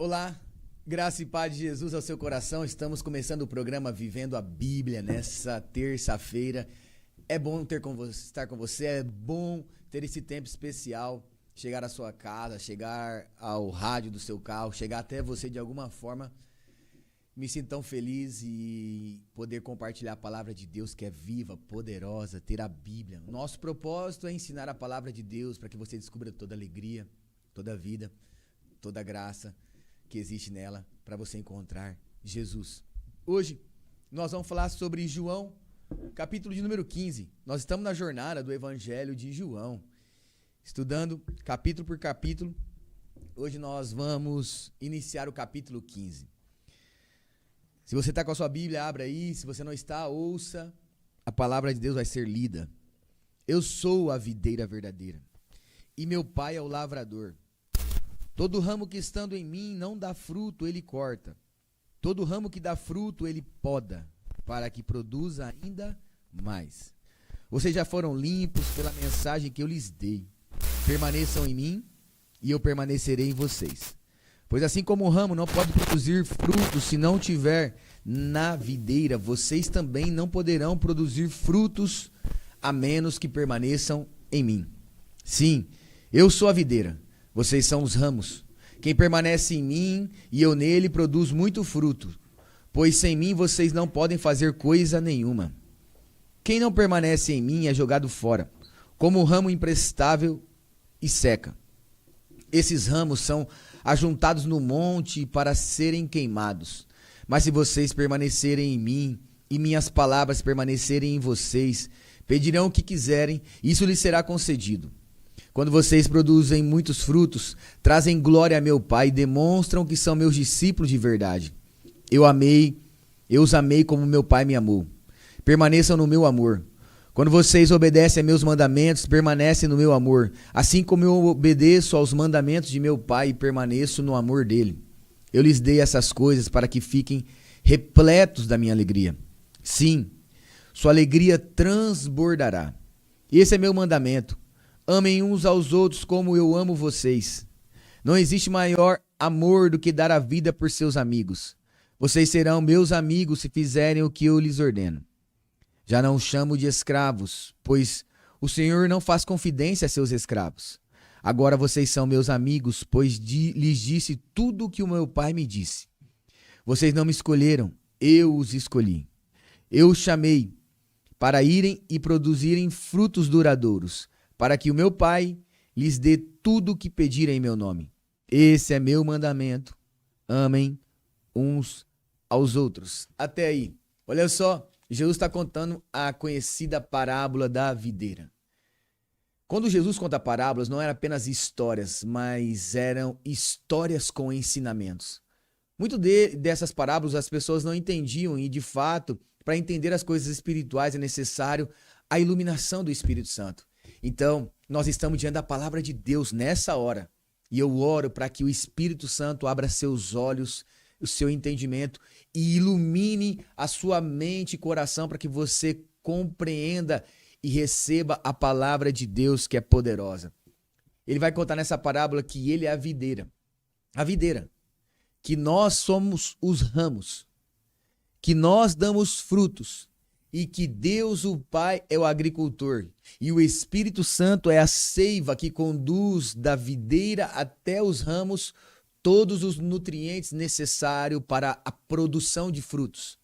Olá, graça e paz de Jesus ao seu coração. Estamos começando o programa Vivendo a Bíblia nessa terça-feira. É bom estar com você, é bom ter esse tempo especial, chegar à sua casa, chegar ao rádio do seu carro, chegar até você de alguma forma. Me sinto tão feliz e poder compartilhar a palavra de Deus que é viva, poderosa, ter a Bíblia. Nosso propósito é ensinar a palavra de Deus para que você descubra toda a alegria, toda a vida, toda a graça que existe nela para você encontrar Jesus. Hoje nós vamos falar sobre João, capítulo de número 15. Nós estamos na jornada do Evangelho de João, estudando capítulo por capítulo. Hoje nós vamos iniciar o capítulo 15. Se você está com a sua Bíblia, abra aí. Se você não está, ouça. A palavra de Deus vai ser lida. Eu sou a videira verdadeira e meu pai é o lavrador. Todo ramo que estando em mim não dá fruto, ele corta. Todo ramo que dá fruto, ele poda, para que produza ainda mais. Vocês já foram limpos pela mensagem que eu lhes dei. Permaneçam em mim e eu permanecerei em vocês. Pois assim como o ramo não pode produzir frutos se não tiver na videira, vocês também não poderão produzir frutos a menos que permaneçam em mim. Sim, eu sou a videira. Vocês são os ramos. Quem permanece em mim e eu nele produz muito fruto, pois sem mim vocês não podem fazer coisa nenhuma. Quem não permanece em mim é jogado fora, como um ramo imprestável e seca. Esses ramos são ajuntados no monte para serem queimados. Mas se vocês permanecerem em mim e minhas palavras permanecerem em vocês, pedirão o que quiserem, isso lhes será concedido. Quando vocês produzem muitos frutos, trazem glória a meu Pai e demonstram que são meus discípulos de verdade. Eu os amei como meu Pai me amou. Permaneçam no meu amor. Quando vocês obedecem a meus mandamentos, permanecem no meu amor, assim como eu obedeço aos mandamentos de meu Pai e permaneço no amor dele. Eu lhes dei essas coisas para que fiquem repletos da minha alegria. Sim, sua alegria transbordará. Esse é meu mandamento. Amem uns aos outros como eu amo vocês. Não existe maior amor do que dar a vida por seus amigos. Vocês serão meus amigos se fizerem o que eu lhes ordeno. Já não os chamo de escravos, pois o Senhor não faz confidência a seus escravos. Agora vocês são meus amigos, pois lhes disse tudo o que o meu Pai me disse. Vocês não me escolheram, eu os escolhi. Eu os chamei para irem e produzirem frutos duradouros, para que o meu Pai lhes dê tudo o que pedirem em meu nome. Esse é meu mandamento. Amem uns aos outros. Até aí. Olha só, Jesus está contando a conhecida parábola da videira. Quando Jesus conta parábolas, não eram apenas histórias, mas eram histórias com ensinamentos. Muito dessas parábolas as pessoas não entendiam e, de fato, para entender as coisas espirituais é necessário a iluminação do Espírito Santo. Então, nós estamos diante da palavra de Deus nessa hora. E eu oro para que o Espírito Santo abra seus olhos, o seu entendimento e ilumine a sua mente e coração para que você compreenda e receba a palavra de Deus que é poderosa. Ele vai contar nessa parábola que ele é a videira. A videira. Que nós somos os ramos. Que nós damos frutos. E que Deus, o Pai, é o agricultor. E o Espírito Santo é a seiva que conduz da videira até os ramos todos os nutrientes necessários para a produção de frutos.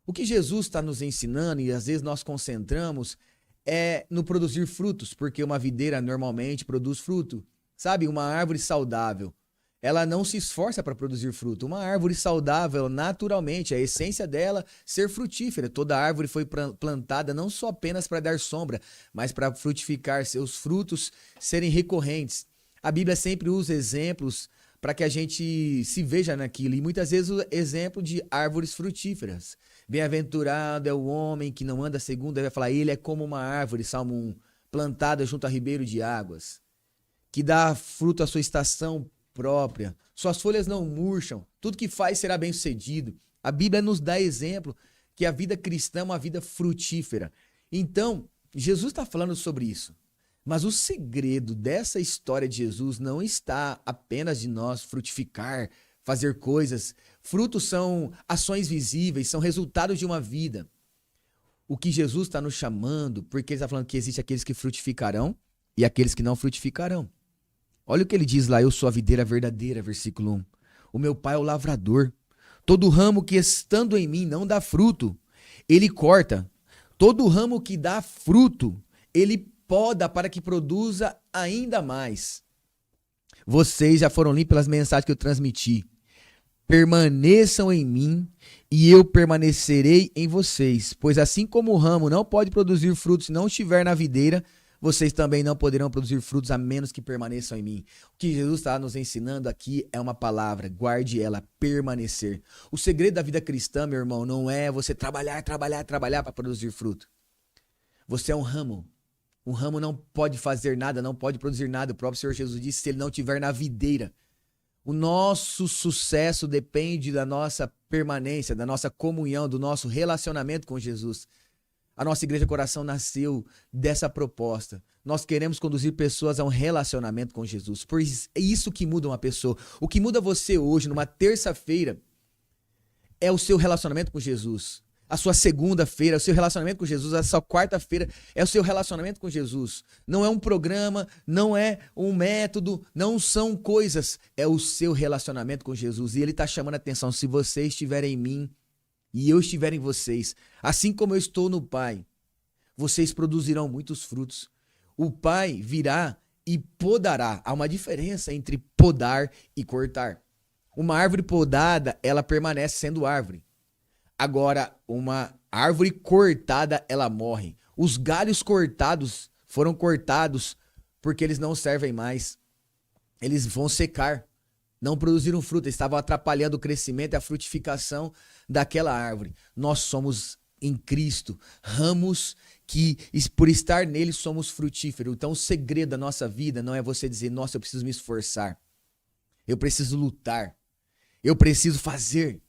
O que Jesus está nos ensinando, e às vezes nós concentramos, é no produzir frutos, porque uma videira normalmente produz fruto. Sabe, uma árvore saudável, ela não se esforça para produzir fruto. Uma árvore saudável, naturalmente, a essência dela ser frutífera. Toda árvore foi plantada não só apenas para dar sombra, mas para frutificar, seus frutos serem recorrentes. A Bíblia sempre usa exemplos para que a gente se veja naquilo. E muitas vezes o exemplo de árvores frutíferas. Bem-aventurado é o homem que não anda segundo, vai falar, ele é como uma árvore, Salmo 1, plantada junto a ribeiro de águas, que dá fruto à sua estação própria, suas folhas não murcham, tudo que faz será bem sucedido. A Bíblia nos dá exemplo que a vida cristã é uma vida frutífera. Então, Jesus está falando sobre isso. Mas o segredo dessa história de Jesus não está apenas de nós frutificar, fazer coisas. Frutos são ações visíveis, são resultados de uma vida. O que Jesus está nos chamando, porque ele está falando que existe aqueles que frutificarão e aqueles que não frutificarão. Olha o que ele diz lá, eu sou a videira verdadeira, versículo 1. O meu pai é o lavrador. Todo ramo que estando em mim não dá fruto, ele corta. Todo ramo que dá fruto, ele poda para que produza ainda mais. Vocês já foram limpos pelas mensagens que eu transmiti. Permaneçam em mim e eu permanecerei em vocês. Pois assim como o ramo não pode produzir frutos se não estiver na videira, vocês também não poderão produzir frutos a menos que permaneçam em mim. O que Jesus está nos ensinando aqui é uma palavra, guarde ela, permanecer. O segredo da vida cristã, meu irmão, não é você trabalhar para produzir fruto. Você é um ramo. Um ramo não pode fazer nada, não pode produzir nada. O próprio Senhor Jesus disse, se ele não estiver na videira. O nosso sucesso depende da nossa permanência, da nossa comunhão, do nosso relacionamento com Jesus. A nossa Igreja Coração nasceu dessa proposta. Nós queremos conduzir pessoas a um relacionamento com Jesus. Pois é isso que muda uma pessoa. O que muda você hoje, numa terça-feira, é o seu relacionamento com Jesus. A sua segunda-feira é o seu relacionamento com Jesus. A sua quarta-feira é o seu relacionamento com Jesus. Não é um programa, não é um método, não são coisas. É o seu relacionamento com Jesus. E ele está chamando a atenção. Se vocês estiverem em mim e eu estiver em vocês, assim como eu estou no Pai, vocês produzirão muitos frutos. O Pai virá e podará. Há uma diferença entre podar e cortar. Uma árvore podada, ela permanece sendo árvore. Agora, uma árvore cortada, ela morre. Os galhos cortados foram cortados porque eles não servem mais. Eles vão secar. Não produziram fruto. Eles estavam atrapalhando o crescimento e a frutificação daquela árvore. Nós somos em Cristo ramos que, por estar nele, somos frutíferos. Então, o segredo da nossa vida não é você dizer, nossa, eu preciso me esforçar. Eu preciso lutar. Eu preciso fazer.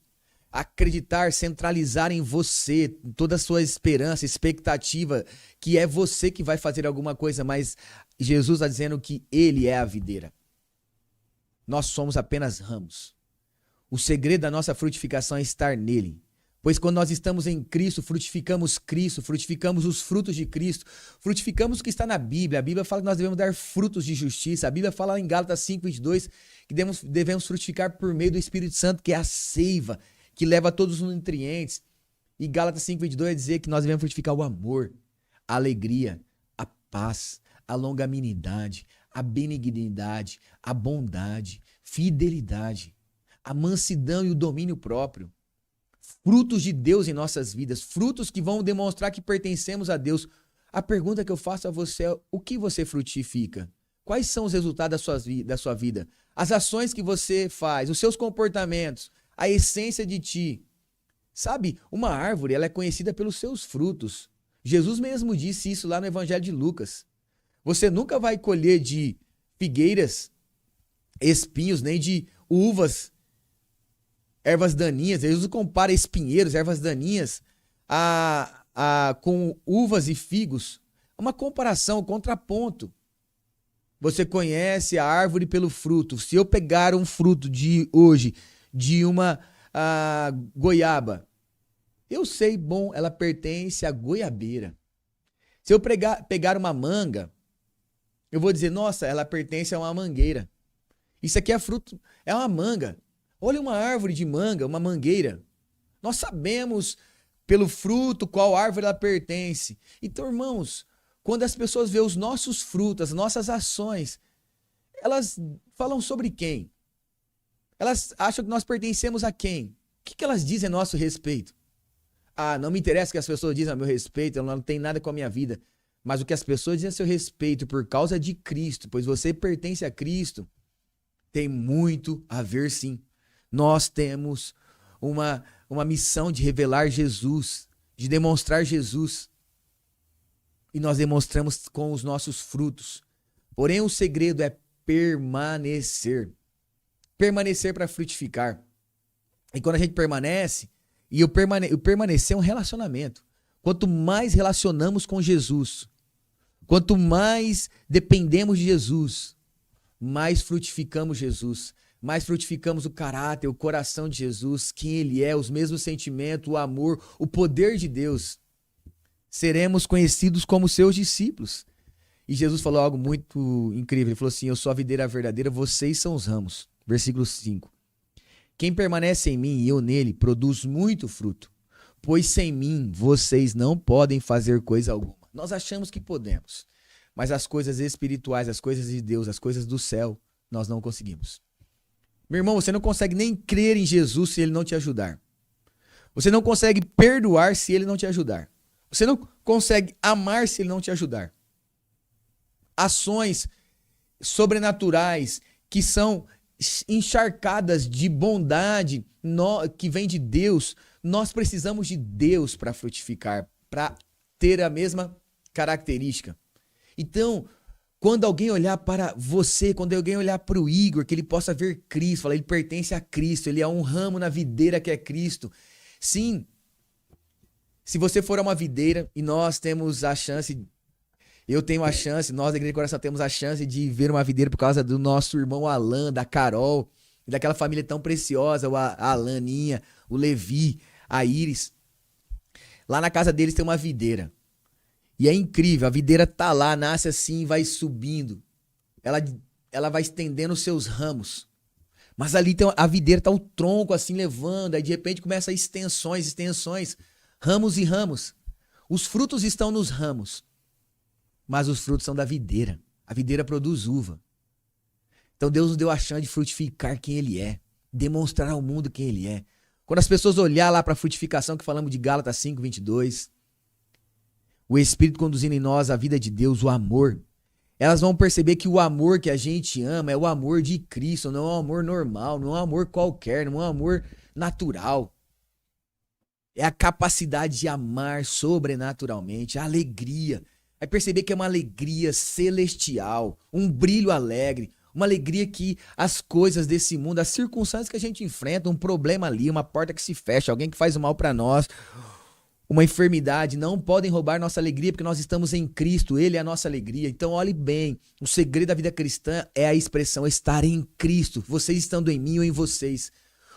Acreditar, centralizar em você, toda a sua esperança, expectativa, que é você que vai fazer alguma coisa, mas Jesus está dizendo que ele é a videira. Nós somos apenas ramos. O segredo da nossa frutificação é estar nele. Pois quando nós estamos em Cristo, frutificamos os frutos de Cristo, frutificamos o que está na Bíblia. A Bíblia fala que nós devemos dar frutos de justiça. A Bíblia fala em Gálatas 5:22 que devemos frutificar por meio do Espírito Santo, que é a seiva, que leva todos os nutrientes. E Gálatas 5:22 vai dizer que nós devemos frutificar o amor, a alegria, a paz, a longanimidade, a benignidade, a bondade, fidelidade, a mansidão e o domínio próprio. Frutos de Deus em nossas vidas, frutos que vão demonstrar que pertencemos a Deus. A pergunta que eu faço a você é, o que você frutifica? Quais são os resultados da sua vida? As ações que você faz, os seus comportamentos, a essência de ti. Sabe, uma árvore, ela é conhecida pelos seus frutos. Jesus mesmo disse isso lá no Evangelho de Lucas. Você nunca vai colher de figueiras espinhos, nem de uvas, ervas daninhas. Jesus compara espinheiros, ervas daninhas, com uvas e figos. Uma comparação, um contraponto. Você conhece a árvore pelo fruto. Se eu pegar um fruto de hoje, de uma goiaba, eu sei, bom, ela pertence à goiabeira. Se eu pegar uma manga, eu vou dizer, nossa, ela pertence a uma mangueira. Isso aqui é fruto, é uma manga. Olha uma árvore de manga, uma mangueira. Nós sabemos pelo fruto qual árvore ela pertence. Então, irmãos, quando as pessoas veem os nossos frutos, as nossas ações, elas falam sobre quem? Elas acham que nós pertencemos a quem? O que elas dizem a nosso respeito? Não me interessa o que as pessoas dizem a meu respeito, não tem nada com a minha vida. Mas o que as pessoas dizem a seu respeito por causa de Cristo, pois você pertence a Cristo, tem muito a ver sim. Nós temos uma missão de revelar Jesus, de demonstrar Jesus. E nós demonstramos com os nossos frutos. Porém, o segredo é permanecer. Permanecer para frutificar. E quando a gente permanece, o permanecer é um relacionamento. Quanto mais relacionamos com Jesus, quanto mais dependemos de Jesus, mais frutificamos Jesus, mais frutificamos o caráter, o coração de Jesus, quem Ele é, os mesmos sentimentos, o amor, o poder de Deus, seremos conhecidos como seus discípulos. E Jesus falou algo muito incrível. Ele falou assim: eu sou a videira verdadeira, vocês são os ramos. Versículo 5. Quem permanece em mim e eu nele, produz muito fruto. Pois sem mim, vocês não podem fazer coisa alguma. Nós achamos que podemos. Mas as coisas espirituais, as coisas de Deus, as coisas do céu, nós não conseguimos. Meu irmão, você não consegue nem crer em Jesus se Ele não te ajudar. Você não consegue perdoar se Ele não te ajudar. Você não consegue amar se Ele não te ajudar. Ações sobrenaturais que são encharcadas de bondade que vem de Deus, nós precisamos de Deus para frutificar, para ter a mesma característica. Então, quando alguém olhar para você, quando alguém olhar para o Igor, que ele possa ver Cristo, falar, ele pertence a Cristo, ele é um ramo na videira que é Cristo. Sim, se você for a uma videira e nós temos a chance, eu tenho a chance, nós da Igreja do Coração temos a chance de ver uma videira por causa do nosso irmão Alan, da Carol, daquela família tão preciosa, a Alaninha, o Levi, a Iris. Lá na casa deles tem uma videira. E é incrível, a videira tá lá, nasce assim, vai subindo. Ela vai estendendo os seus ramos. Mas ali a videira tá o tronco assim levando, aí de repente começa extensões, ramos e ramos. Os frutos estão nos ramos, mas os frutos são da videira. A videira produz uva. Então Deus nos deu a chance de frutificar quem Ele é, demonstrar ao mundo quem Ele é. Quando as pessoas olhar lá para a frutificação que falamos de Gálatas 5:22, o Espírito conduzindo em nós a vida de Deus, o amor, elas vão perceber que o amor que a gente ama é o amor de Cristo, não é um amor normal, não é um amor qualquer, não é um amor natural. É a capacidade de amar sobrenaturalmente, a alegria. Vai perceber que é uma alegria celestial, um brilho alegre, uma alegria que as coisas desse mundo, as circunstâncias que a gente enfrenta, um problema ali, uma porta que se fecha, alguém que faz mal para nós, uma enfermidade, não podem roubar nossa alegria, porque nós estamos em Cristo, Ele é a nossa alegria. Então olhe bem, o segredo da vida cristã é a expressão estar em Cristo, vocês estando em mim ou em vocês.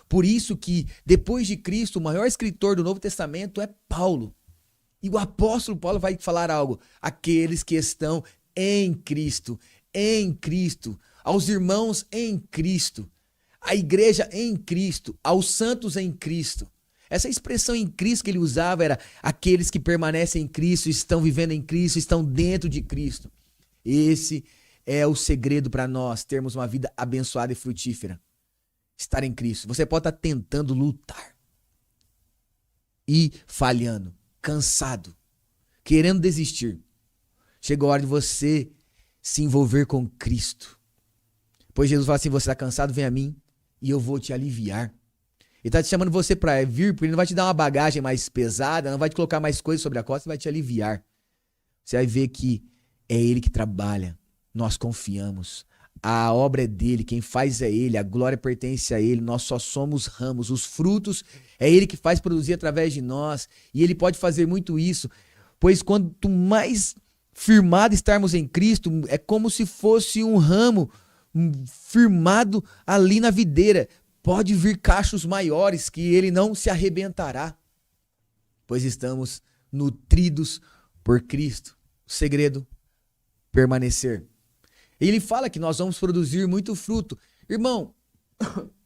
Por isso que, depois de Cristo, o maior escritor do Novo Testamento é Paulo. E o apóstolo Paulo vai falar algo, aqueles que estão em Cristo, aos irmãos em Cristo, à igreja em Cristo, aos santos em Cristo. Essa expressão em Cristo que ele usava era aqueles que permanecem em Cristo, estão vivendo em Cristo, estão dentro de Cristo. Esse é o segredo para nós termos uma vida abençoada e frutífera. Estar em Cristo. Você pode estar tentando lutar e falhando, cansado, querendo desistir. Chega a hora de você se envolver com Cristo. Pois Jesus fala assim, você está cansado, vem a mim e eu vou te aliviar. Ele está te chamando você para vir, porque ele não vai te dar uma bagagem mais pesada, não vai te colocar mais coisas sobre a costa, vai te aliviar. Você vai ver que é Ele que trabalha, nós confiamos. A obra é dele, quem faz é Ele, a glória pertence a Ele, nós só somos ramos, os frutos é Ele que faz produzir através de nós, e Ele pode fazer muito isso, pois quanto mais firmado estarmos em Cristo, é como se fosse um ramo firmado ali na videira. Pode vir cachos maiores que ele não se arrebentará, pois estamos nutridos por Cristo. O segredo, permanecer. Ele fala que nós vamos produzir muito fruto. Irmão,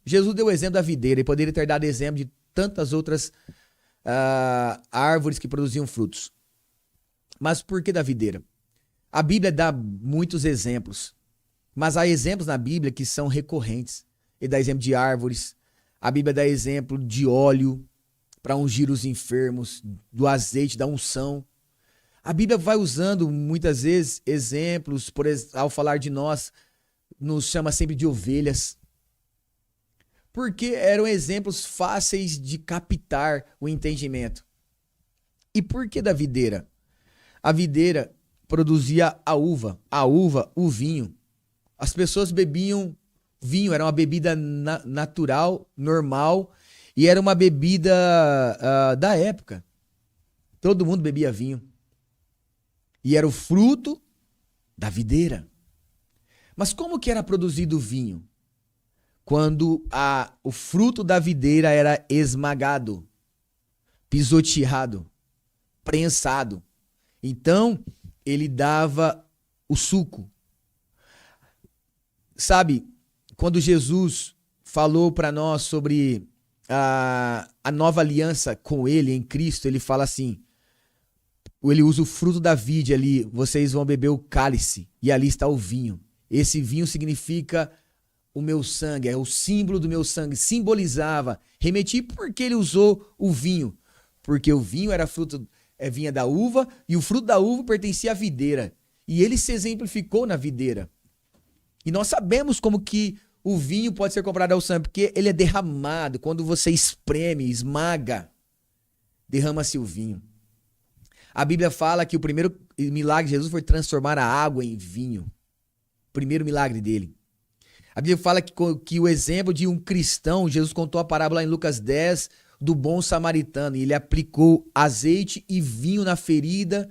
Jesus deu o exemplo da videira e poderia ter dado exemplo de tantas outras árvores que produziam frutos. Mas por que da videira? A Bíblia dá muitos exemplos, mas há exemplos na Bíblia que são recorrentes. Ele dá exemplo de árvores, a Bíblia dá exemplo de óleo para ungir os enfermos, do azeite, da unção. A Bíblia vai usando muitas vezes exemplos, ao falar de nós, nos chama sempre de ovelhas, porque eram exemplos fáceis de captar o entendimento. E por que da videira? A videira produzia a uva, o vinho. As pessoas bebiam vinho, era uma bebida natural, normal, e era uma bebida da época. Todo mundo bebia vinho. E era o fruto da videira. Mas como que era produzido o vinho? quando o fruto da videira era esmagado, pisoteado, prensado. Então, ele dava o suco. Sabe, quando Jesus falou para nós sobre a nova aliança com ele em Cristo, ele fala assim, ele usa o fruto da vide ali, vocês vão beber o cálice, e ali está o vinho. Esse vinho significa o meu sangue, é o símbolo do meu sangue, simbolizava, remeti porque ele usou o vinho, porque o vinho era vinha da uva, e o fruto da uva pertencia à videira, e ele se exemplificou na videira. E nós sabemos como que o vinho pode ser comparado ao sangue, porque ele é derramado, quando você espreme, esmaga, derrama-se o vinho. A Bíblia fala que o primeiro milagre de Jesus foi transformar a água em vinho. O primeiro milagre dele. A Bíblia fala que o exemplo de um cristão, Jesus contou a parábola em Lucas 10, do bom samaritano, e ele aplicou azeite e vinho na ferida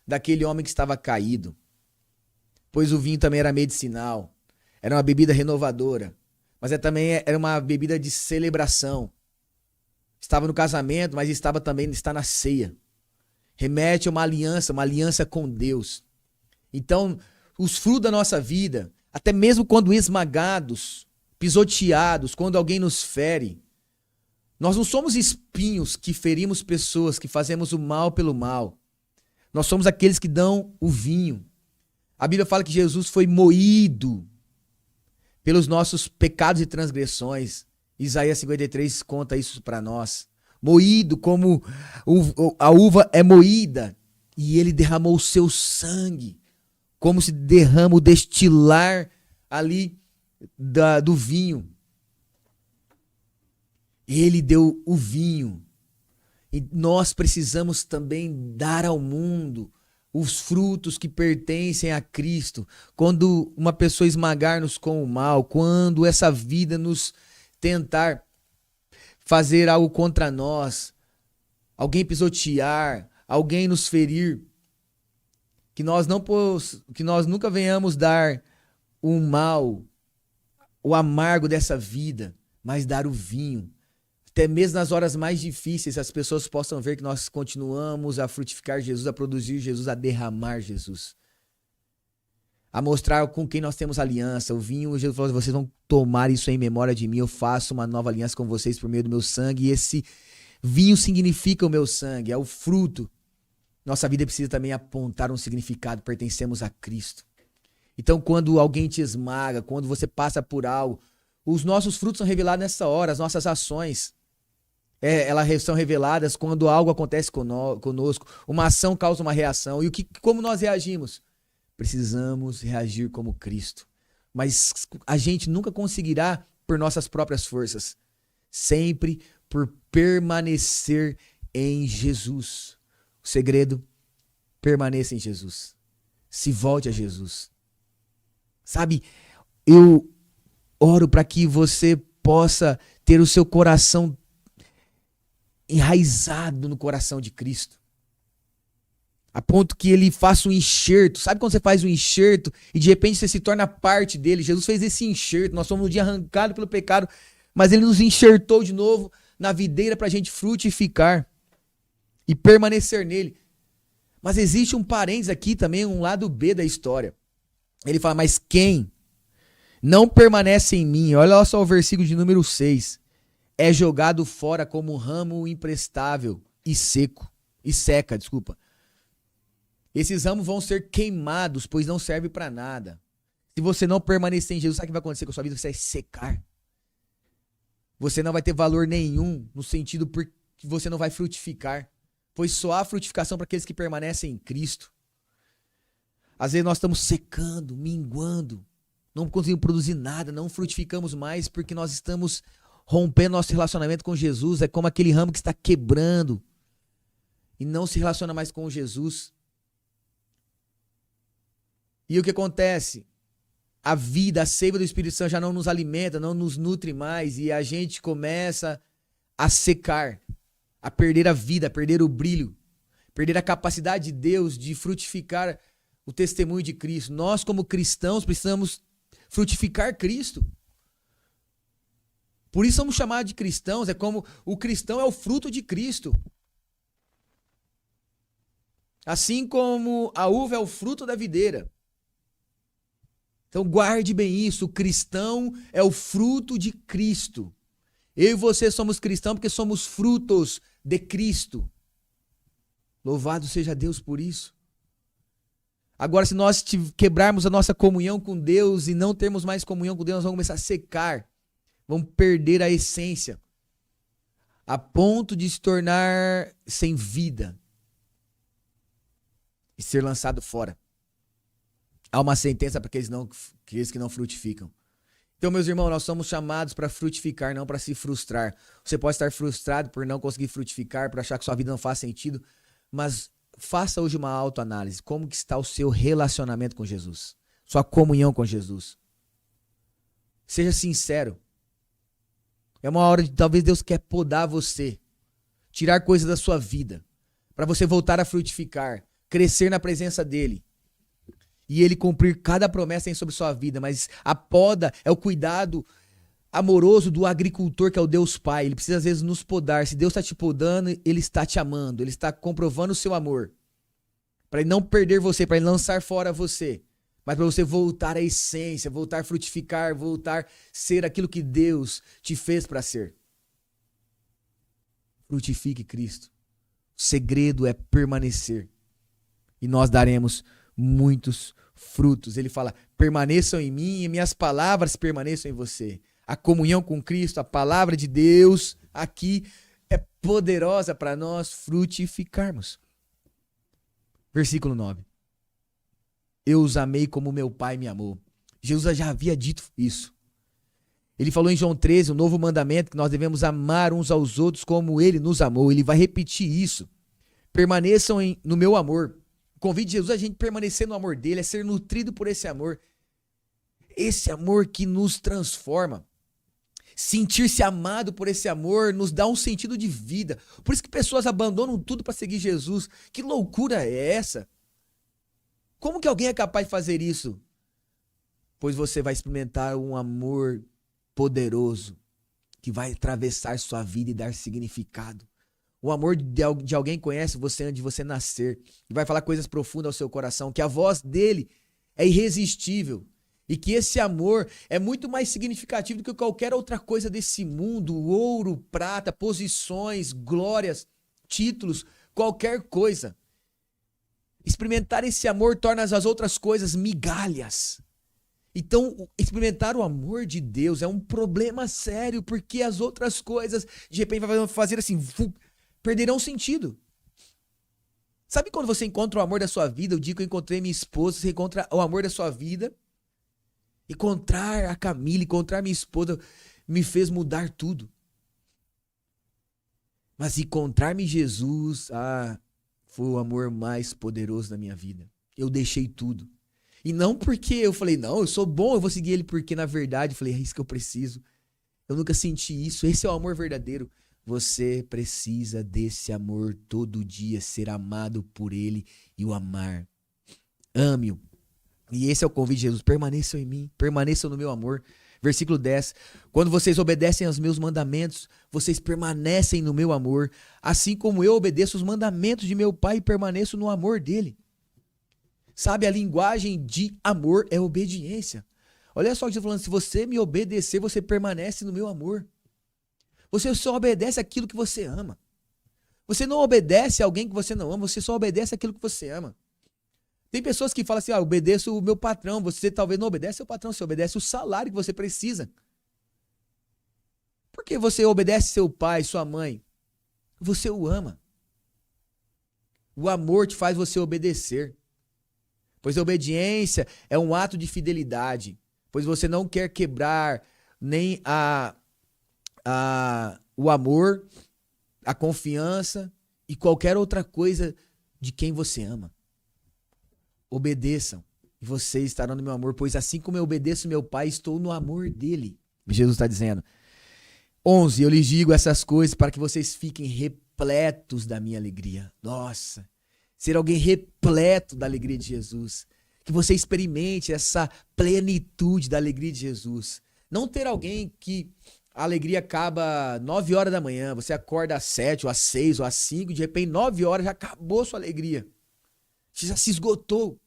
daquele homem que estava caído. Pois o vinho também era medicinal, era uma bebida renovadora, mas também era uma bebida de celebração. Estava no casamento, mas está na ceia. Remete a uma aliança com Deus. Então, os frutos da nossa vida, até mesmo quando esmagados, pisoteados, quando alguém nos fere, nós não somos espinhos que ferimos pessoas, que fazemos o mal pelo mal. Nós somos aqueles que dão o vinho. A Bíblia fala que Jesus foi moído pelos nossos pecados e transgressões. Isaías 53 conta isso para nós. Moído como a uva é moída, e ele derramou o seu sangue, como se derrama o destilar ali do vinho. Ele deu o vinho, e nós precisamos também dar ao mundo os frutos que pertencem a Cristo. Quando uma pessoa esmagar-nos com o mal, quando essa vida nos tentar fazer algo contra nós, alguém pisotear, alguém nos ferir, que nós nunca venhamos dar o mal, o amargo dessa vida, mas dar o vinho. Até mesmo nas horas mais difíceis, as pessoas possam ver que nós continuamos a frutificar Jesus, a produzir Jesus, a derramar Jesus. A mostrar com quem nós temos aliança. O vinho, Jesus falou, vocês vão tomar isso em memória de mim, eu faço uma nova aliança com vocês por meio do meu sangue, e esse vinho significa o meu sangue, é o fruto. Nossa vida precisa também apontar um significado, pertencemos a Cristo. Então, quando alguém te esmaga, quando você passa por algo, os nossos frutos são revelados nessa hora, as nossas ações. Elas são reveladas quando algo acontece conosco, uma ação causa uma reação, e como nós reagimos? Precisamos reagir como Cristo. Mas a gente nunca conseguirá por nossas próprias forças. Sempre por permanecer em Jesus. O segredo, permaneça em Jesus. Se volte a Jesus. Sabe, eu oro para que você possa ter o seu coração enraizado no coração de Cristo. A ponto que ele faça um enxerto. Sabe quando você faz um enxerto e de repente você se torna parte dele? Jesus fez esse enxerto. Nós somos um dia arrancados pelo pecado, mas ele nos enxertou de novo na videira para a gente frutificar e permanecer nele. Mas existe um parênteses aqui também, um lado B da história. Ele fala, mas quem não permanece em mim, olha só o versículo de número 6, é jogado fora como um ramo imprestável e seca. Esses ramos vão ser queimados, pois não servem para nada. Se você não permanecer em Jesus, sabe o que vai acontecer com a sua vida? Você vai secar. Você não vai ter valor nenhum, no sentido porque você não vai frutificar. Pois só há frutificação para aqueles que permanecem em Cristo. Às vezes nós estamos secando, minguando, não conseguimos produzir nada, não frutificamos mais porque nós estamos rompendo nosso relacionamento com Jesus. É como aquele ramo que está quebrando e não se relaciona mais com Jesus. E o que acontece? A vida, a seiva do Espírito Santo já não nos alimenta, não nos nutre mais, e a gente começa a secar, a perder a vida, a perder o brilho, perder a capacidade de Deus de frutificar o testemunho de Cristo. Nós, como cristãos, precisamos frutificar Cristo. Por isso somos chamados de cristãos, é como o cristão é o fruto de Cristo. Assim como a uva é o fruto da videira. Então guarde bem isso, o cristão é o fruto de Cristo. Eu e você somos cristãos porque somos frutos de Cristo. Louvado seja Deus por isso. Agora, se nós quebrarmos a nossa comunhão com Deus e não termos mais comunhão com Deus, nós vamos começar a secar. Vamos perder a essência. A ponto de se tornar sem vida. E ser lançado fora. Há uma sentença para aqueles que não frutificam. Então, meus irmãos, nós somos chamados para frutificar, não para se frustrar. Você pode estar frustrado por não conseguir frutificar, por achar que sua vida não faz sentido, mas faça hoje uma autoanálise. Como que está o seu relacionamento com Jesus? Sua comunhão com Jesus? Seja sincero. É uma hora de talvez Deus quer podar você, tirar coisas da sua vida, para você voltar a frutificar, crescer na presença dele. E ele cumprir cada promessa que tem sobre sua vida. Mas a poda é o cuidado amoroso do agricultor, que é o Deus Pai. Ele precisa às vezes nos podar. Se Deus está te podando, ele está te amando. Ele está comprovando o seu amor. Para ele não perder você, para ele lançar fora você. Mas para você voltar à essência, voltar a frutificar, voltar a ser aquilo que Deus te fez para ser. Frutifique Cristo. O segredo é permanecer. E nós daremos muitos frutos. Ele fala, permaneçam em mim e minhas palavras permaneçam em você. A comunhão com Cristo, a palavra de Deus aqui é poderosa para nós frutificarmos. Versículo 9. Eu os amei como meu Pai me amou. Jesus já havia dito isso. Ele falou em João 13, um novo mandamento, que nós devemos amar uns aos outros como ele nos amou. Ele vai repetir isso. Permaneçam no meu amor. O convite de Jesus é a gente permanecer no amor dele, é ser nutrido por esse amor. Esse amor que nos transforma. Sentir-se amado por esse amor nos dá um sentido de vida. Por isso que pessoas abandonam tudo para seguir Jesus. Que loucura é essa? Como que alguém é capaz de fazer isso? Pois você vai experimentar um amor poderoso que vai atravessar sua vida e dar significado. O amor de alguém conhece você antes de você nascer. E vai falar coisas profundas ao seu coração. Que a voz dele é irresistível. E que esse amor é muito mais significativo do que qualquer outra coisa desse mundo. Ouro, prata, posições, glórias, títulos, qualquer coisa. Experimentar esse amor torna as outras coisas migalhas. Então, experimentar o amor de Deus é um problema sério, porque as outras coisas, de repente, vai fazer assim, perderão sentido. Sabe quando você encontra o amor da sua vida? O dia que eu encontrei minha esposa, você encontra o amor da sua vida. Encontrar a Camila, encontrar minha esposa, me fez mudar tudo. Mas encontrar-me Jesus, foi o amor mais poderoso da minha vida. Eu deixei tudo. E não porque eu falei, não, eu sou bom, eu vou seguir ele, porque na verdade eu falei, é isso que eu preciso. Eu nunca senti isso, esse é o amor verdadeiro. Você precisa desse amor todo dia, ser amado por ele e o amar. Ame-o. E esse é o convite de Jesus, permaneçam em mim, permaneçam no meu amor. Versículo 10, quando vocês obedecem aos meus mandamentos, vocês permanecem no meu amor, assim como eu obedeço os mandamentos de meu Pai e permaneço no amor dele. Sabe, a linguagem de amor é obediência. Olha só o que Jesus está falando, se você me obedecer, você permanece no meu amor. Você só obedece aquilo que você ama. Você não obedece a alguém que você não ama, você só obedece aquilo que você ama. Tem pessoas que falam assim, obedeço o meu patrão. Você talvez não obedece ao patrão, você obedece o salário que você precisa. Por que você obedece seu pai, sua mãe? Você o ama. O amor te faz você obedecer. Pois a obediência é um ato de fidelidade. Pois você não quer quebrar nem o amor, a confiança e qualquer outra coisa de quem você ama. Obedeçam, e vocês estarão no meu amor, pois assim como eu obedeço meu Pai, estou no amor dele. Jesus está dizendo. 11, eu lhes digo essas coisas para que vocês fiquem repletos da minha alegria. Nossa, ser alguém repleto da alegria de Jesus. Que você experimente essa plenitude da alegria de Jesus. Não ter alguém que A alegria acaba 9 horas da manhã, você acorda às 7, ou às 6, ou às 5, de repente 9 horas já acabou sua alegria. Você já se esgotou.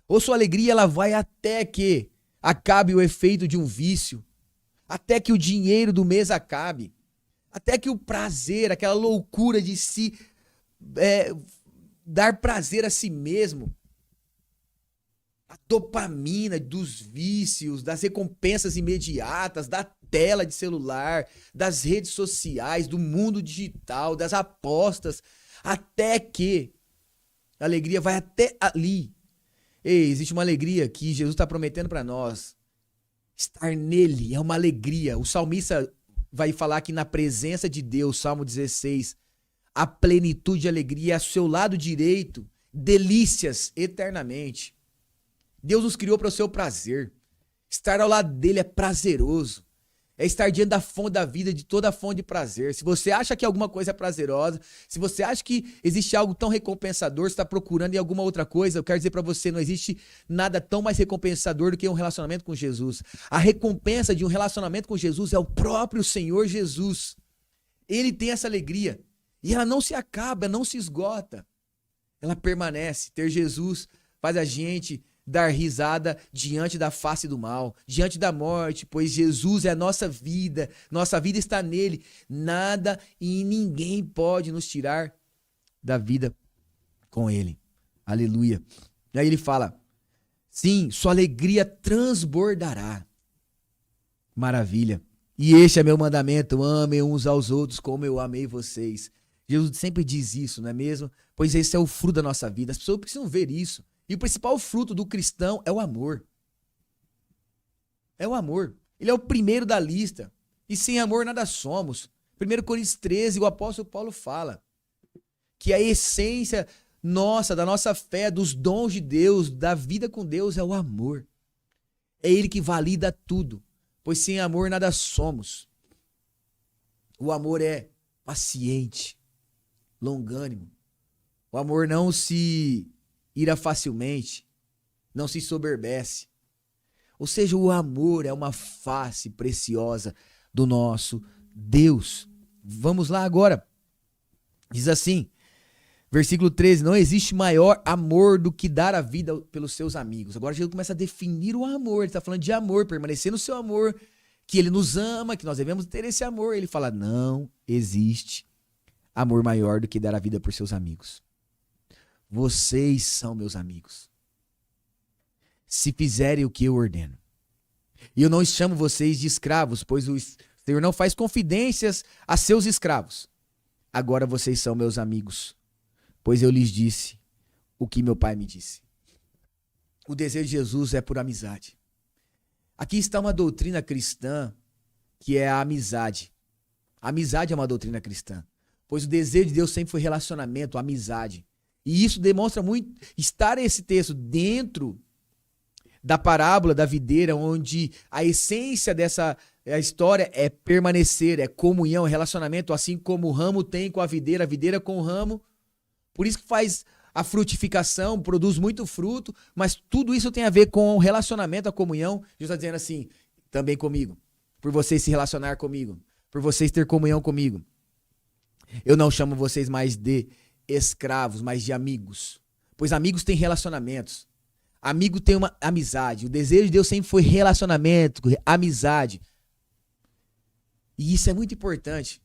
Ou sua alegria ela vai até que acabe o efeito de um vício, até que o dinheiro do mês acabe, até que o prazer, aquela loucura de se dar prazer a si mesmo, a dopamina dos vícios, das recompensas imediatas, da tela de celular, das redes sociais, do mundo digital, das apostas, até que a alegria vai até ali. Ei, existe uma alegria que Jesus está prometendo para nós. Estar nele é uma alegria. O salmista vai falar que na presença de Deus, Salmo 16, a plenitude de alegria é ao seu lado direito, delícias eternamente. Deus nos criou para o seu prazer. Estar ao lado dele é prazeroso. É estar diante da fonte da vida, de toda a fonte de prazer. Se você acha que alguma coisa é prazerosa, se você acha que existe algo tão recompensador, você está procurando em alguma outra coisa, eu quero dizer para você, não existe nada tão mais recompensador do que um relacionamento com Jesus. A recompensa de um relacionamento com Jesus é o próprio Senhor Jesus. Ele tem essa alegria. E ela não se acaba, não se esgota. Ela permanece. Ter Jesus faz a gente dar risada diante da face do mal, diante da morte, pois Jesus é a nossa vida está nele. Nada e ninguém pode nos tirar da vida com ele. Aleluia. E aí ele fala, sim, sua alegria transbordará. Maravilha. E este é meu mandamento, amem uns aos outros como eu amei vocês. Jesus sempre diz isso, não é mesmo? Pois esse é o fruto da nossa vida. As pessoas precisam ver isso. E o principal fruto do cristão é o amor. É o amor. Ele é o primeiro da lista. E sem amor nada somos. 1 Coríntios 13, o apóstolo Paulo fala que a essência nossa, da nossa fé, dos dons de Deus, da vida com Deus é o amor. É ele que valida tudo. Pois sem amor nada somos. O amor é paciente, longânimo. O amor não se ira facilmente, não se soberbece. Ou seja, o amor é uma face preciosa do nosso Deus. Vamos lá agora. Diz assim, versículo 13, não existe maior amor do que dar a vida pelos seus amigos. Agora Jesus começa a definir o amor, ele está falando de amor, permanecer no seu amor, que ele nos ama, que nós devemos ter esse amor. Ele fala, não existe amor maior do que dar a vida por seus amigos. Vocês são meus amigos, se fizerem o que eu ordeno. E eu não chamo vocês de escravos, pois o Senhor não faz confidências a seus escravos. Agora vocês são meus amigos, pois eu lhes disse o que meu pai me disse. O desejo de Jesus é por amizade. Aqui está uma doutrina cristã que é a amizade. A amizade é uma doutrina cristã, pois o desejo de Deus sempre foi relacionamento, amizade. E isso demonstra muito estar esse texto dentro da parábola da videira, onde a essência dessa história é permanecer, é comunhão, é relacionamento, assim como o ramo tem com a videira com o ramo. Por isso que faz a frutificação, produz muito fruto, mas tudo isso tem a ver com o relacionamento, a comunhão. Jesus está dizendo assim, também comigo, por vocês se relacionar comigo, por vocês ter comunhão comigo. Eu não chamo vocês mais de escravos, mas de amigos. Pois amigos têm relacionamentos. Amigo tem uma amizade. O desejo de Deus sempre foi relacionamento, amizade. E isso é muito importante.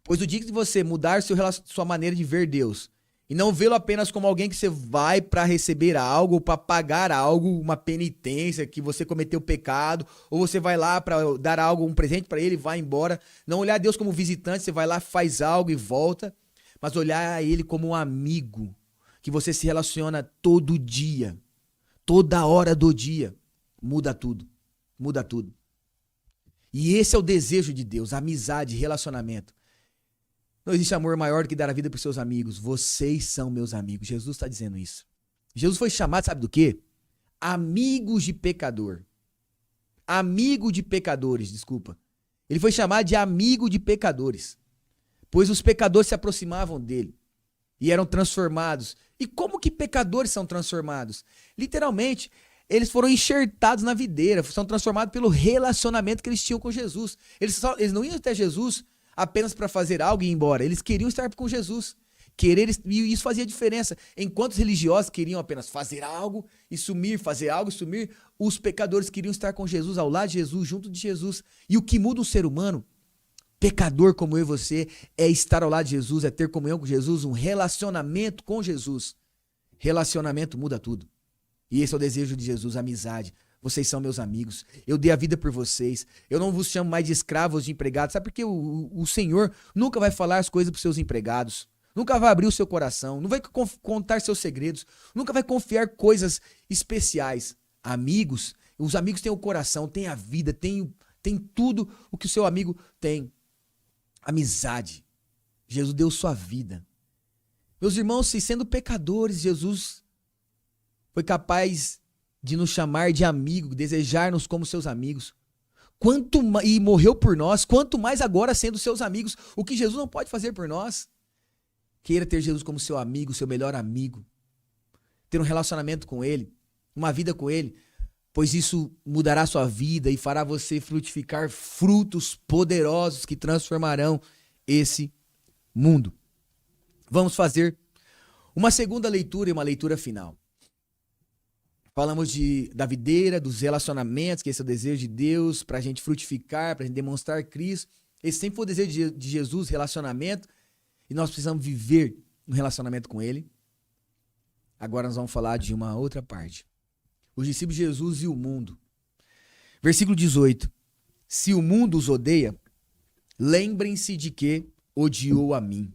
Pois o dia que você mudar sua maneira de ver Deus e não vê-lo apenas como alguém que você vai para receber algo, para pagar algo, uma penitência, que você cometeu pecado, ou você vai lá para dar algo, um presente para ele e vai embora. Não olhar Deus como visitante, você vai lá, faz algo e volta. Mas olhar a ele como um amigo, que você se relaciona todo dia, toda hora do dia. Muda tudo, muda tudo. E esse é o desejo de Deus, amizade, relacionamento. Não existe amor maior do que dar a vida para os seus amigos. Vocês são meus amigos. Jesus está dizendo isso. Jesus foi chamado, sabe do quê? Amigos de pecador. Amigo de pecadores, desculpa. Ele foi chamado de amigo de pecadores. Pois os pecadores se aproximavam dele e eram transformados. E como que pecadores são transformados? Literalmente, eles foram enxertados na videira, são transformados pelo relacionamento que eles tinham com Jesus. Eles não iam até Jesus apenas para fazer algo e ir embora. Eles queriam estar com Jesus. E isso fazia diferença. Enquanto os religiosos queriam apenas fazer algo e sumir, fazer algo e sumir, os pecadores queriam estar com Jesus, ao lado de Jesus, junto de Jesus. E o que muda um ser humano, pecador como eu e você, é estar ao lado de Jesus, é ter comunhão com Jesus, um relacionamento com Jesus. Relacionamento muda tudo. E esse é o desejo de Jesus, amizade. Vocês são meus amigos. Eu dei a vida por vocês. Eu não vos chamo mais de escravos, de empregados. Sabe por quê? O Senhor nunca vai falar as coisas para os seus empregados. Nunca vai abrir o seu coração. Não vai contar seus segredos. Nunca vai confiar coisas especiais. Amigos, os amigos têm o coração, têm a vida, têm tudo o que o seu amigo tem. Amizade. Jesus deu sua vida. Meus irmãos, se sendo pecadores, Jesus foi capaz de nos chamar de amigo, desejar-nos como seus amigos. E morreu por nós, quanto mais agora sendo seus amigos, o que Jesus não pode fazer por nós. Queira ter Jesus como seu amigo, seu melhor amigo. Ter um relacionamento com Ele, uma vida com Ele, pois isso mudará a sua vida e fará você frutificar frutos poderosos que transformarão esse mundo. Vamos fazer uma segunda leitura e uma leitura final. Falamos da videira, dos relacionamentos, que esse é o desejo de Deus, para a gente frutificar, para a gente demonstrar Cristo. Esse sempre foi o desejo de Jesus, relacionamento, e nós precisamos viver um relacionamento com Ele. Agora nós vamos falar de uma outra parte. Os discípulos de Jesus e o mundo. Versículo 18. Se o mundo os odeia, lembrem-se de que odiou a mim.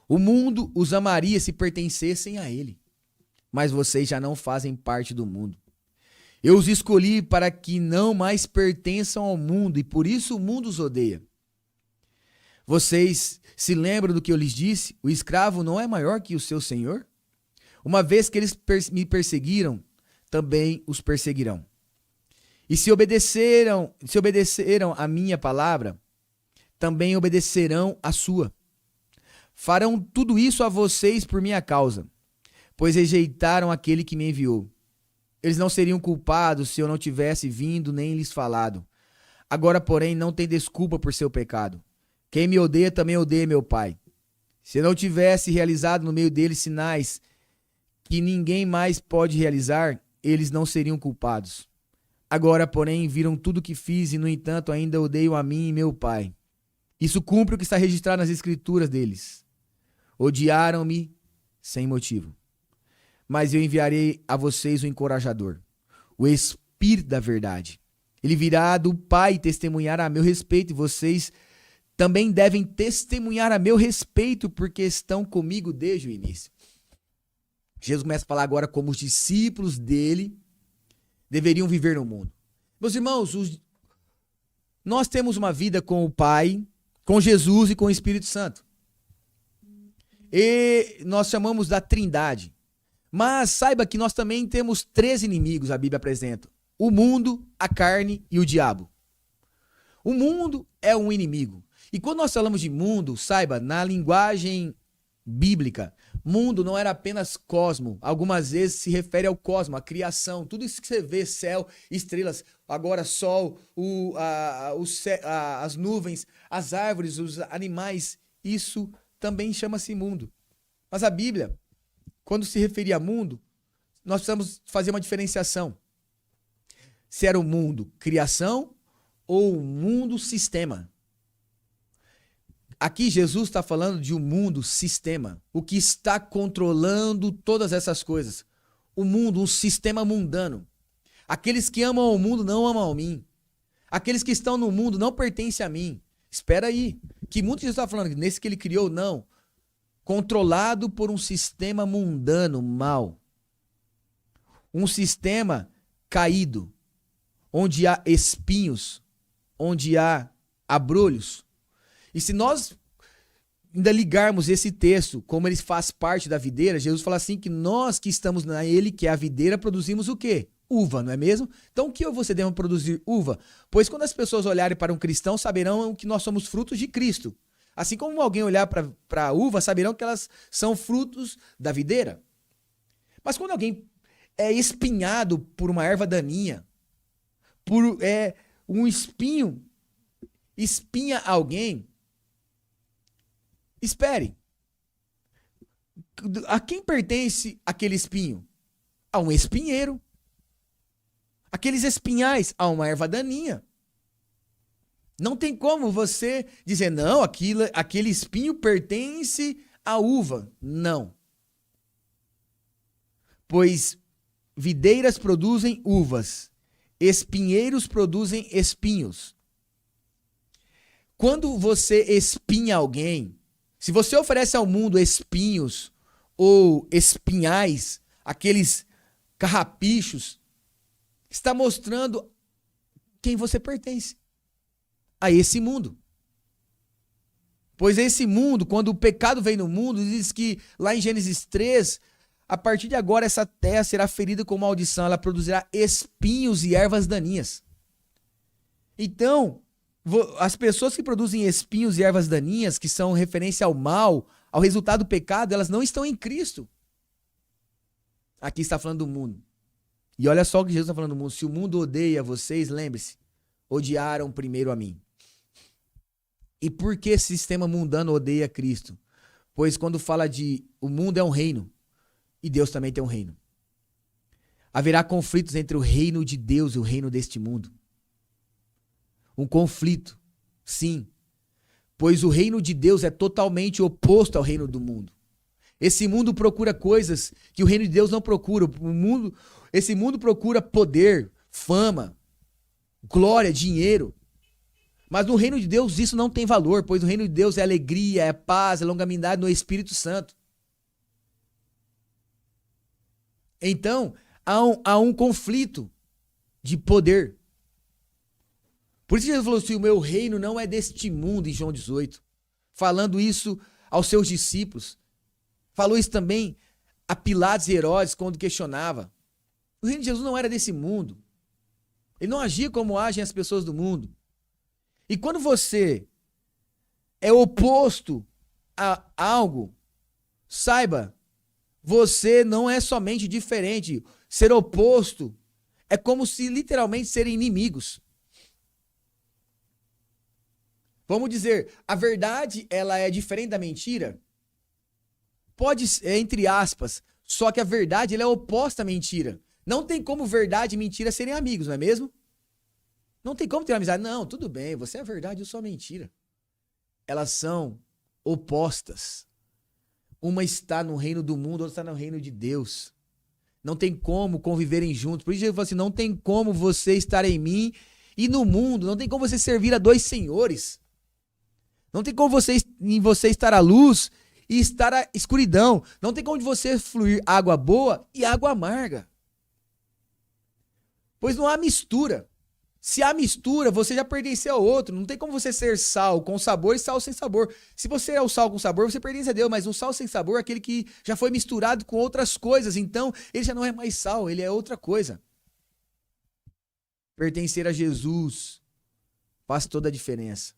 O mundo os amaria se pertencessem a Ele. Mas vocês já não fazem parte do mundo. Eu os escolhi para que não mais pertençam ao mundo, e por isso o mundo os odeia. Vocês se lembram do que eu lhes disse? O escravo não é maior que o seu senhor? Uma vez que eles me perseguiram, também os perseguirão. E se obedeceram a minha palavra, também obedecerão a sua. Farão tudo isso a vocês por minha causa, pois rejeitaram aquele que me enviou. Eles não seriam culpados se eu não tivesse vindo nem lhes falado. Agora, porém, não tem desculpa por seu pecado. Quem me odeia também odeia meu Pai. Se eu não tivesse realizado no meio deles sinais que ninguém mais pode realizar, eles não seriam culpados. Agora, porém, viram tudo o que fiz e, no entanto, ainda odeiam a mim e meu Pai. Isso cumpre o que está registrado nas escrituras deles. Odiaram-me sem motivo. Mas eu enviarei a vocês o encorajador, o Espírito da verdade. Ele virá do Pai e testemunhar a meu respeito, e vocês também devem testemunhar a meu respeito, porque estão comigo desde o início. Jesus começa a falar agora como os discípulos dele deveriam viver no mundo. Meus irmãos, nós temos uma vida com o Pai, com Jesus e com o Espírito Santo. E nós chamamos da Trindade. Mas saiba que nós também temos 3 inimigos, a Bíblia apresenta. O mundo, a carne e o diabo. O mundo é um inimigo. E quando nós falamos de mundo, saiba, na linguagem bíblica, mundo não era apenas cosmo. Algumas vezes se refere ao cosmo, à criação. Tudo isso que você vê, céu, estrelas, agora sol, as nuvens, as árvores, os animais, isso também chama-se mundo. Mas a Bíblia, quando se referia a mundo, nós precisamos fazer uma diferenciação. Se era o mundo criação ou o mundo sistema. Aqui Jesus está falando de um mundo sistema, o que está controlando todas essas coisas. O mundo, um sistema mundano. Aqueles que amam o mundo não amam a mim. Aqueles que estão no mundo não pertencem a mim. Espera aí, que mundo Jesus está falando? Nesse que ele criou? Não. Controlado por um sistema mundano, mau. Um sistema caído, onde há espinhos, onde há abrolhos. E se nós ainda ligarmos esse texto, como ele faz parte da videira, Jesus fala assim que nós que estamos nele, que é a videira, produzimos o quê? Uva, não é mesmo? Então o que eu e você devemos produzir? Uva. Pois quando as pessoas olharem para um cristão, saberão que nós somos frutos de Cristo. Assim como alguém olhar para a uva, saberão que elas são frutos da videira. Mas quando alguém é espinhado por uma erva daninha, um espinho espinha alguém, espere. A quem pertence aquele espinho? A um espinheiro. Aqueles espinhais, a uma erva daninha. Não tem como você dizer, não, aquele espinho pertence à uva. Não. Pois videiras produzem uvas, espinheiros produzem espinhos. Quando você espinha alguém, se você oferece ao mundo espinhos ou espinhais, aqueles carrapichos, está mostrando quem você pertence. A esse mundo. Pois esse mundo, quando o pecado vem no mundo, diz que lá em Gênesis 3, a partir de agora essa terra será ferida com maldição, ela produzirá espinhos e ervas daninhas. Então, as pessoas que produzem espinhos e ervas daninhas, que são referência ao mal, ao resultado do pecado, elas não estão em Cristo. Aqui está falando do mundo. E olha só o que Jesus está falando do mundo. Se o mundo odeia vocês, lembre-se, odiaram primeiro a mim. E por que esse sistema mundano odeia Cristo? Pois quando fala de o mundo é um reino, e Deus também tem um reino. Haverá conflitos entre o reino de Deus e o reino deste mundo. Um conflito, sim. Pois o reino de Deus é totalmente oposto ao reino do mundo. Esse mundo procura coisas que o reino de Deus não procura. Esse mundo procura poder, fama, glória, dinheiro. Mas no reino de Deus isso não tem valor, pois o reino de Deus é alegria, é paz, é longanimidade no Espírito Santo. Então, há um conflito de poder. Por isso Jesus falou assim, o meu reino não é deste mundo, em João 18. Falando isso aos seus discípulos. Falou isso também a Pilatos e Herodes quando questionava. O reino de Jesus não era desse mundo. Ele não agia como agem as pessoas do mundo. E quando você é oposto a algo, saiba, você não é somente diferente. Ser oposto é como se literalmente serem inimigos. Vamos dizer, a verdade ela é diferente da mentira? Pode ser, entre aspas, só que a verdade ela é oposta à mentira. Não tem como verdade e mentira serem amigos, não é mesmo? Não tem como ter amizade. Não, tudo bem, você é a verdade, eu sou a mentira. Elas são opostas. Uma está no reino do mundo, outra está no reino de Deus. Não tem como conviverem juntos. Por isso Jesus falou assim, não tem como você estar em mim e no mundo. Não tem como você servir a dois senhores. Não tem como em você estar à luz e estar à escuridão. Não tem como de você fluir água boa e água amarga. Pois não há mistura. Se há mistura, você já pertenceu ao outro. Não tem como você ser sal com sabor e sal sem sabor. Se você é o sal com sabor, você pertence a Deus. Mas o sal sem sabor é aquele que já foi misturado com outras coisas. Então, ele já não é mais sal, ele é outra coisa. Pertencer a Jesus faz toda a diferença.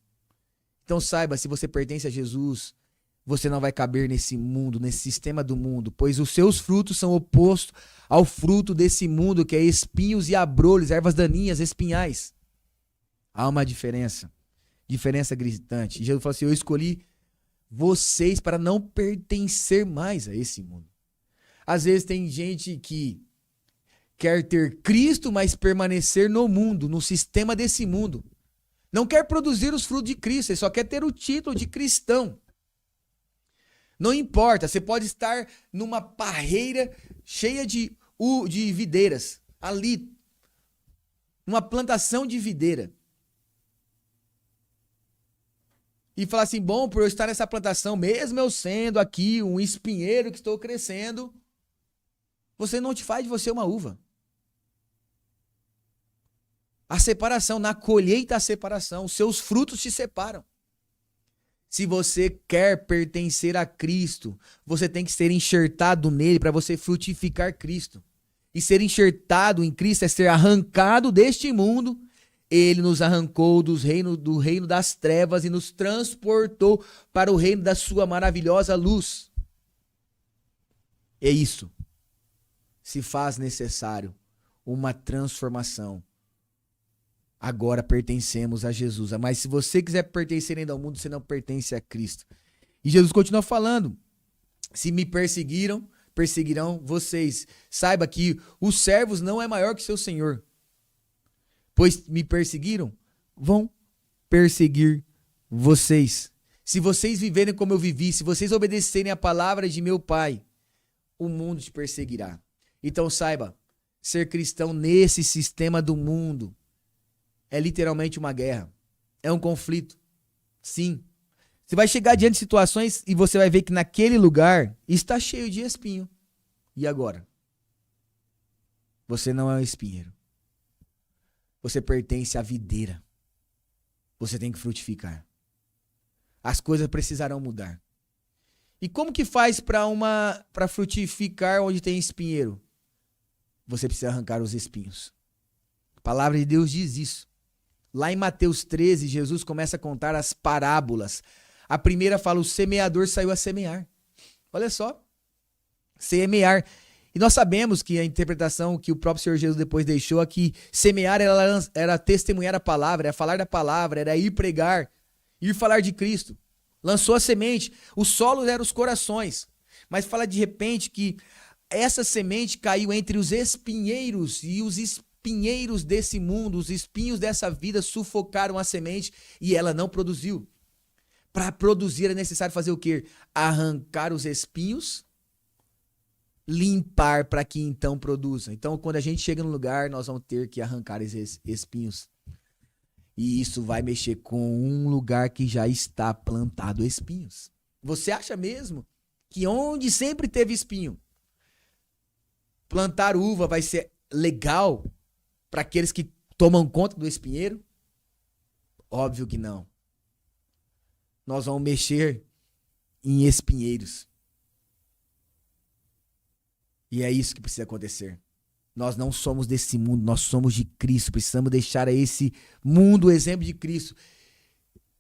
Então saiba, se você pertence a Jesus, você não vai caber nesse mundo, nesse sistema do mundo, pois os seus frutos são opostos ao fruto desse mundo, que é espinhos e abrolhos, ervas daninhas, espinhais. Há uma diferença gritante. Jesus falou assim, eu escolhi vocês para não pertencer mais a esse mundo. Às vezes tem gente que quer ter Cristo, mas permanecer no mundo, no sistema desse mundo. Não quer produzir os frutos de Cristo, ele só quer ter o título de cristão. Não importa, você pode estar numa parreira cheia de videiras, ali, numa plantação de videira. E falar assim, bom, por eu estar nessa plantação, mesmo eu sendo aqui um espinheiro que estou crescendo, você não te faz de você uma uva. A separação, na colheita a separação, os seus frutos te separam. Se você quer pertencer a Cristo, você tem que ser enxertado nele para você frutificar Cristo. E ser enxertado em Cristo é ser arrancado deste mundo. Ele nos arrancou do reino das trevas e nos transportou para o reino da sua maravilhosa luz. É isso. se faz necessário uma transformação. Agora pertencemos a Jesus. Mas se você quiser pertencer ainda ao mundo, você não pertence a Cristo. E Jesus continua falando: se me perseguiram, perseguirão vocês. Saiba que os servos não é maior que seu senhor. Pois me perseguiram, vão perseguir vocês. Se vocês viverem como eu vivi, se vocês obedecerem a palavra de meu Pai, o mundo te perseguirá. Então saiba, ser cristão nesse sistema do mundo é literalmente uma guerra. É um conflito. Sim. Você vai chegar diante de situações e você vai ver que naquele lugar está cheio de espinho. E agora? Você não é um espinheiro. Você pertence à videira. Você tem que frutificar. As coisas precisarão mudar. E como que faz para frutificar onde tem espinheiro? Você precisa arrancar os espinhos. A palavra de Deus diz isso. Lá em Mateus 13, Jesus começa a contar as parábolas. A primeira fala: o semeador saiu a semear. Olha só. Semear. E nós sabemos que a interpretação que o próprio Senhor Jesus depois deixou aqui, semear era testemunhar a palavra, era falar da palavra, era ir pregar, ir falar de Cristo. Lançou a semente, o solo era os corações. Mas fala de repente que essa semente caiu entre os espinheiros, e os espinheiros desse mundo, os espinhos dessa vida sufocaram a semente e ela não produziu. Para produzir é necessário fazer o quê? Arrancar os espinhos, limpar para que então produza. Então, quando a gente chega no lugar, nós vamos ter que arrancar esses espinhos. E isso vai mexer com um lugar que já está plantado espinhos. Você acha mesmo que onde sempre teve espinho, plantar uva vai ser legal para aqueles que tomam conta do espinheiro? Óbvio que não. Nós vamos mexer em espinheiros. E é isso que precisa acontecer. Nós não somos desse mundo, nós somos de Cristo. Precisamos deixar a esse mundo o exemplo de Cristo.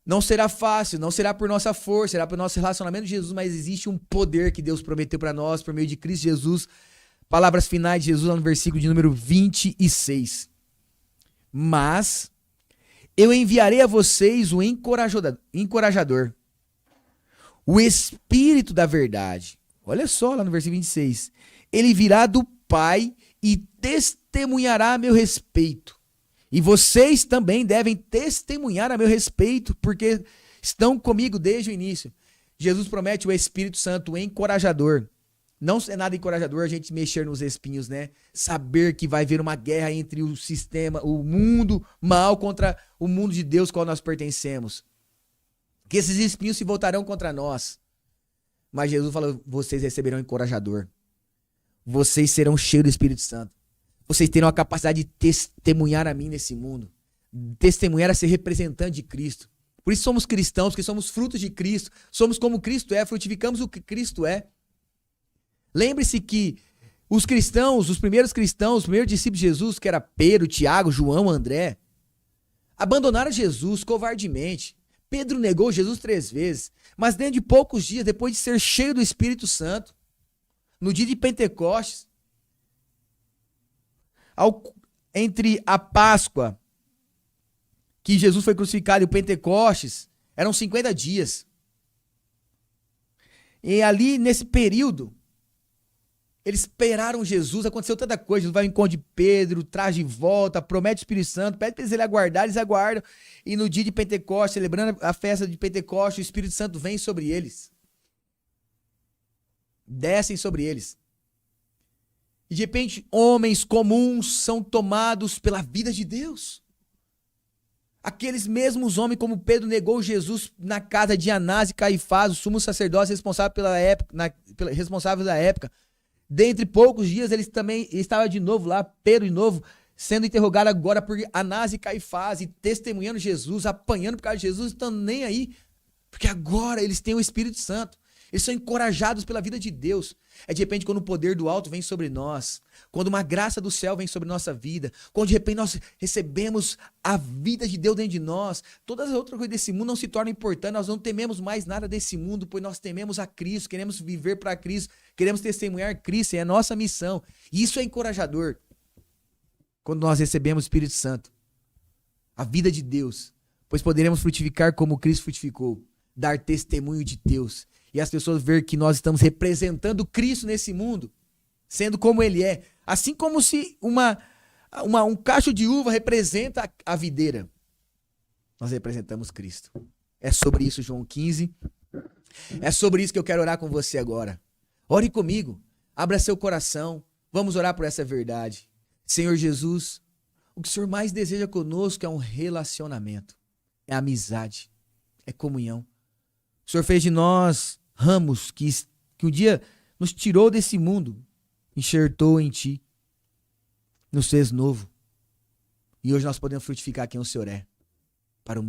Não será fácil, não será por nossa força, será por nosso relacionamento com Jesus, mas existe um poder que Deus prometeu para nós por meio de Cristo Jesus. Palavras finais de Jesus lá no versículo de número 26. Mas eu enviarei a vocês o encorajador, o Espírito da verdade. Olha só lá no versículo 26. Ele virá do Pai e testemunhará a meu respeito. E vocês também devem testemunhar a meu respeito, porque estão comigo desde o início. Jesus promete o Espírito Santo, o encorajador. Não é nada encorajador a gente mexer nos espinhos, né? Saber que vai haver uma guerra entre o sistema, o mundo mal contra o mundo de Deus, qual nós pertencemos. Que esses espinhos se voltarão contra nós. Mas Jesus falou: vocês receberão um encorajador. Vocês serão cheios do Espírito Santo. Vocês terão a capacidade de testemunhar a mim nesse mundo. Testemunhar a ser representante de Cristo. Por isso somos cristãos, porque somos frutos de Cristo. Somos como Cristo é, frutificamos o que Cristo é. Lembre-se que os cristãos, os primeiros discípulos de Jesus, que era Pedro, Tiago, João, André, abandonaram Jesus covardemente. Pedro negou Jesus 3 vezes, mas dentro de poucos dias, depois de ser cheio do Espírito Santo, no dia de Pentecostes, entre a Páscoa, que Jesus foi crucificado, e o Pentecostes, eram 50 dias. E ali, nesse período, eles esperaram Jesus, aconteceu tanta coisa. Jesus vai ao encontro de Pedro, traz de volta, promete o Espírito Santo, pede para eles aguardar, eles aguardam. E no dia de Pentecostes, celebrando a festa de Pentecostes, o Espírito Santo vem sobre eles. Descem sobre eles. E de repente, homens comuns são tomados pela vida de Deus. Aqueles mesmos homens, como Pedro negou Jesus na casa de Anás e Caifás, os sumos sacerdotes responsáveis da época. Dentre poucos dias, eles também estavam de novo lá, Pedro de novo, sendo interrogado agora por Anás e Caifás, e testemunhando Jesus, apanhando por causa de Jesus, estão nem aí, porque agora eles têm o Espírito Santo. Eles são encorajados pela vida de Deus. É de repente quando o poder do alto vem sobre nós, quando uma graça do céu vem sobre nossa vida, quando de repente nós recebemos a vida de Deus dentro de nós, todas as outras coisas desse mundo não se tornam importantes, nós não tememos mais nada desse mundo, pois nós tememos a Cristo, queremos viver para Cristo, Queremos testemunhar Cristo, é a nossa missão. E isso é encorajador. Quando nós recebemos o Espírito Santo, a vida de Deus, pois poderemos frutificar como Cristo frutificou, dar testemunho de Deus. E as pessoas ver que nós estamos representando Cristo nesse mundo, sendo como Ele é. Assim como se um cacho de uva representa a videira. Nós representamos Cristo. É sobre isso, João 15. É sobre isso que eu quero orar com você agora. Ore comigo. Abra seu coração. Vamos orar por essa verdade. Senhor Jesus, o que o Senhor mais deseja conosco é um relacionamento. É amizade. É comunhão. O Senhor fez de nós ramos que um dia nos tirou desse mundo, enxertou em Ti, nos fez novo. E hoje nós podemos frutificar quem o Senhor é para o mundo.